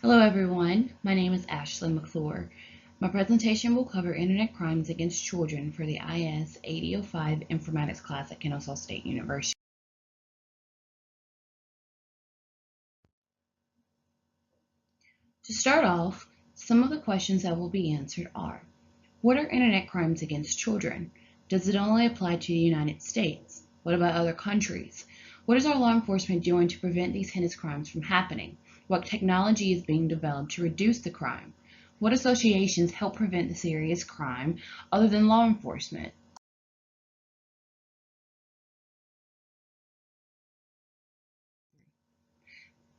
Hello everyone, my name is Ashley McClure. My presentation will cover internet crimes against children for the IS 8005 informatics class at Kennesaw State University. To start off, some of the questions that will be answered are: what are internet crimes against children? Does it only apply to the United States? What about other countries? What is our law enforcement doing to prevent these heinous crimes from happening? What technology is being developed to reduce the crime? What associations help prevent the serious crime other than law enforcement?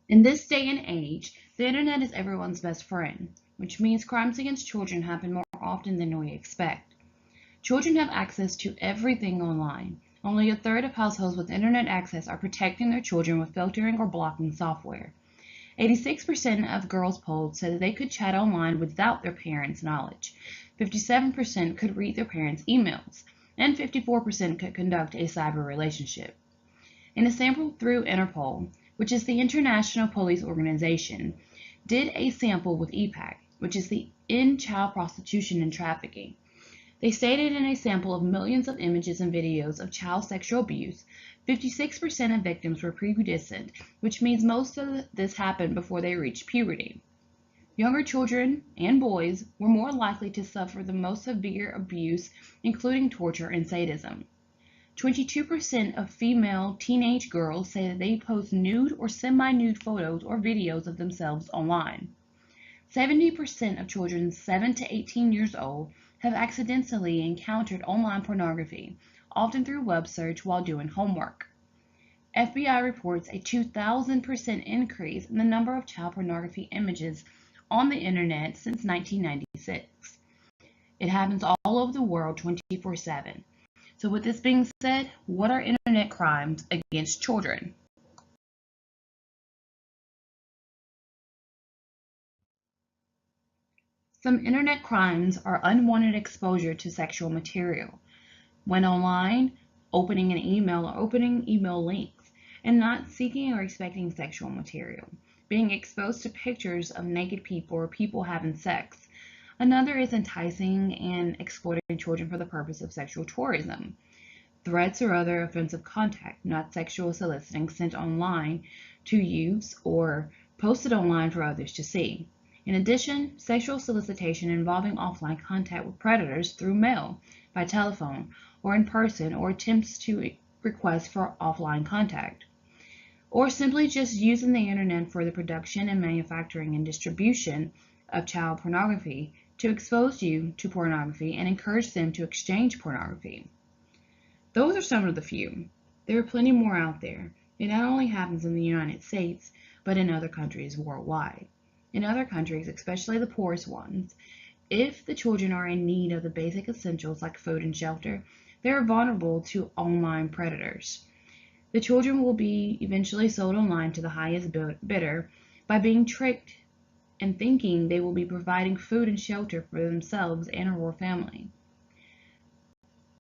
In this day and age, the internet is everyone's best friend, which means crimes against children happen more often than we expect. Children have access to everything online. Only a third of households with internet access are protecting their children with filtering or blocking software. 86% of girls polled said that they could chat online without their parents' knowledge. 57% could read their parents' emails, and 54% could conduct a cyber relationship. In a sample through Interpol, which is the International Police Organization, did a sample with EPAC, which is the End Child Prostitution and Trafficking. They stated in a sample of millions of images and videos of child sexual abuse, 56% of victims were prepubescent, which means most of this happened before they reached puberty. Younger children and boys were more likely to suffer the most severe abuse, including torture and sadism. 22% of female teenage girls say that they post nude or semi-nude photos or videos of themselves online. 70% of children 7 to 18 years old have accidentally encountered online pornography, often through web search while doing homework. FBI reports a 2,000% increase in the number of child pornography images on the internet since 1996. It happens all over the world 24/7. So with this being said, what are internet crimes against children? Some internet crimes are unwanted exposure to sexual material. When online, opening an email or opening email links, and not seeking or expecting sexual material. Being exposed to pictures of naked people or people having sex. Another is enticing and exploiting children for the purpose of sexual tourism. Threats or other offensive contact, not sexual soliciting, sent online to use or posted online for others to see. In addition, sexual solicitation involving offline contact with predators through mail, by telephone, or in person, or attempts to request for offline contact. Or simply just using the internet for the production and manufacturing and distribution of child pornography to expose you to pornography and encourage them to exchange pornography. Those are some of the few. There are plenty more out there. It not only happens in the United States, but in other countries worldwide. In other countries, especially the poorest ones, if the children are in need of the basic essentials like food and shelter, they are vulnerable to online predators. The children will be eventually sold online to the highest bidder by being tricked and thinking they will be providing food and shelter for themselves and or family.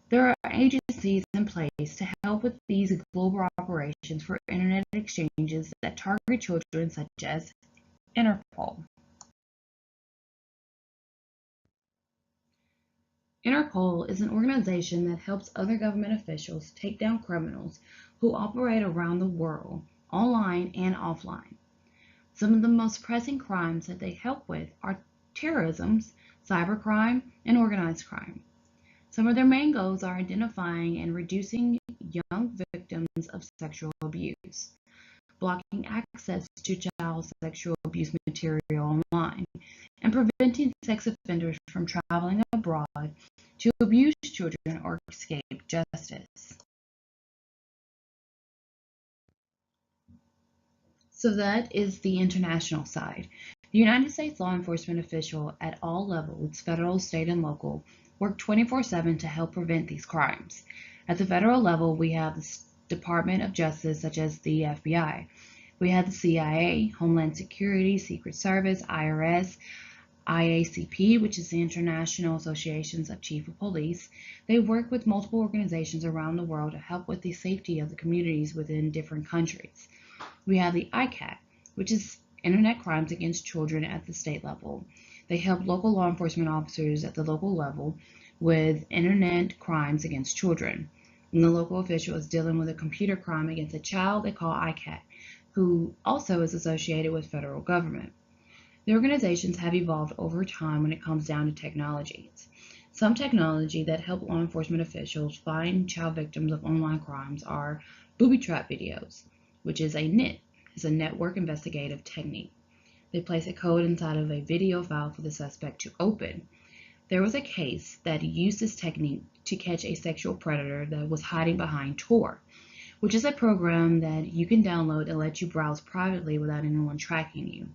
There are agencies in place to help with these global operations for internet exchanges that target children, such as Interpol. Interpol is an organization that helps other government officials take down criminals who operate around the world, online and offline. Some of the most pressing crimes that they help with are terrorism, cybercrime, and organized crime. Some of their main goals are identifying and reducing young victims of sexual abuse, blocking access to child sexual abuse material online, and preventing sex offenders from traveling abroad to abuse children or escape justice. So that is the international side. The United States law enforcement official at all levels, federal, state, and local, work 24/7 to help prevent these crimes. At the federal level, we have the Department of Justice, such as the FBI. We have the CIA, Homeland Security, Secret Service, IRS, IACP, which is the International Associations of Chief of Police. They work with multiple organizations around the world to help with the safety of the communities within different countries. We have the ICAC, which is internet crimes against children at the state level. They help local law enforcement officers at the local level with internet crimes against children. When the local official is dealing with a computer crime against a child, they call ICAT, who also is associated with federal government. The organizations have evolved over time when it comes down to technologies. Some technology that help law enforcement officials find child victims of online crimes are booby trap videos, which is a NIT, is a network investigative technique. They place a code inside of a video file for the suspect to open. There was a case that used this technique to catch a sexual predator that was hiding behind Tor, which is a program that you can download and let you browse privately without anyone tracking you.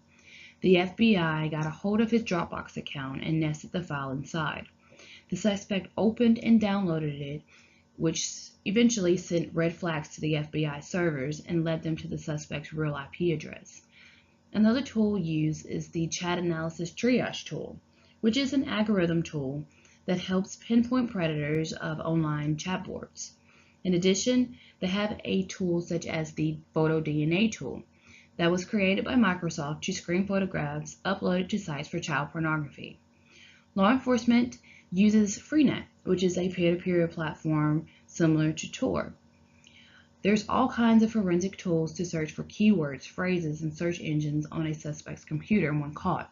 The FBI got a hold of his Dropbox account and nested the file inside. The suspect opened and downloaded it, which eventually sent red flags to the FBI servers and led them to the suspect's real IP address. Another tool used is the Chat Analysis Triage tool, which is an algorithm tool that helps pinpoint predators of online chat boards. In addition, they have a tool such as the Photo DNA tool that was created by Microsoft to screen photographs uploaded to sites for child pornography. Law enforcement uses Freenet, which is a peer-to-peer platform similar to Tor. There's all kinds of forensic tools to search for keywords, phrases, and search engines on a suspect's computer when caught.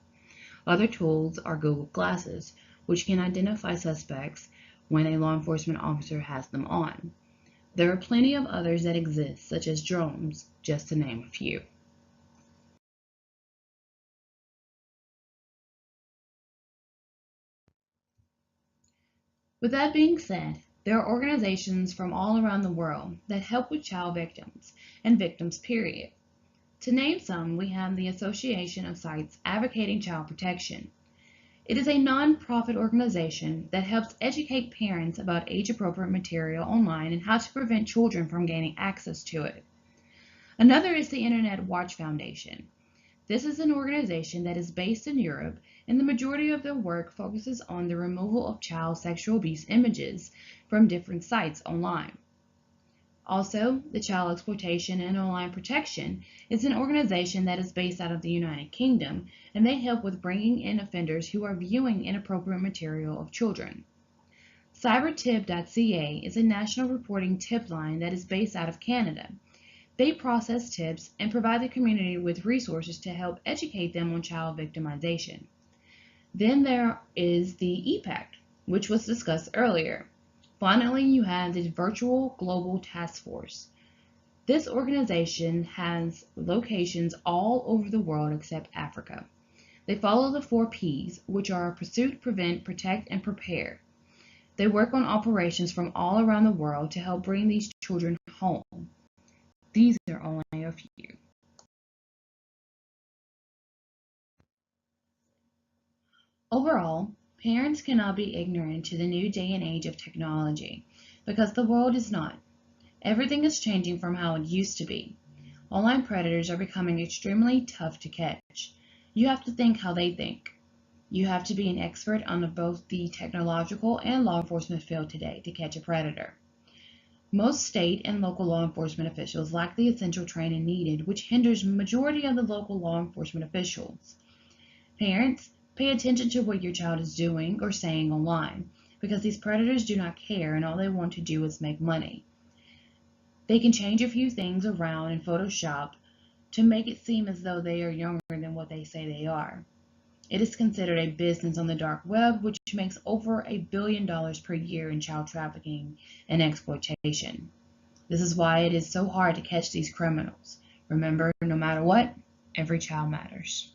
Other tools are Google Glasses, which can identify suspects when a law enforcement officer has them on. There are plenty of others that exist, such as drones, just to name a few. With that being said, there are organizations from all around the world that help with child victims and victims, period. To name some, we have the Association of Sites Advocating Child Protection. It is a non-profit organization that helps educate parents about age-appropriate material online and how to prevent children from gaining access to it. Another is the Internet Watch Foundation. This is an organization that is based in Europe, and the majority of their work focuses on the removal of child sexual abuse images from different sites online. Also, the Child Exploitation and Online Protection is an organization that is based out of the United Kingdom, and they help with bringing in offenders who are viewing inappropriate material of children. Cybertip.ca is a national reporting tip line that is based out of Canada. They process tips and provide the community with resources to help educate them on child victimization. Then there is the EPACT, which was discussed earlier. Finally, you have the Virtual Global Task Force. This organization has locations all over the world except Africa. They follow the 4 Ps, which are Pursuit, Prevent, Protect, and Prepare. They work on operations from all around the world to help bring these children home. These are only a few. Overall, parents cannot be ignorant to the new day and age of technology, because the world is not. Everything is changing from how it used to be. Online predators are becoming extremely tough to catch. You have to think how they think. You have to be an expert on both the technological and law enforcement field today to catch a predator. Most state and local law enforcement officials lack the essential training needed, which hinders the majority of the local law enforcement officials. Parents, pay attention to what your child is doing or saying online, because these predators do not care and all they want to do is make money. They can change a few things around in Photoshop to make it seem as though they are younger than what they say they are. It is considered a business on the dark web, which makes over $1 billion per year in child trafficking and exploitation. This is why it is so hard to catch these criminals. Remember, no matter what, every child matters.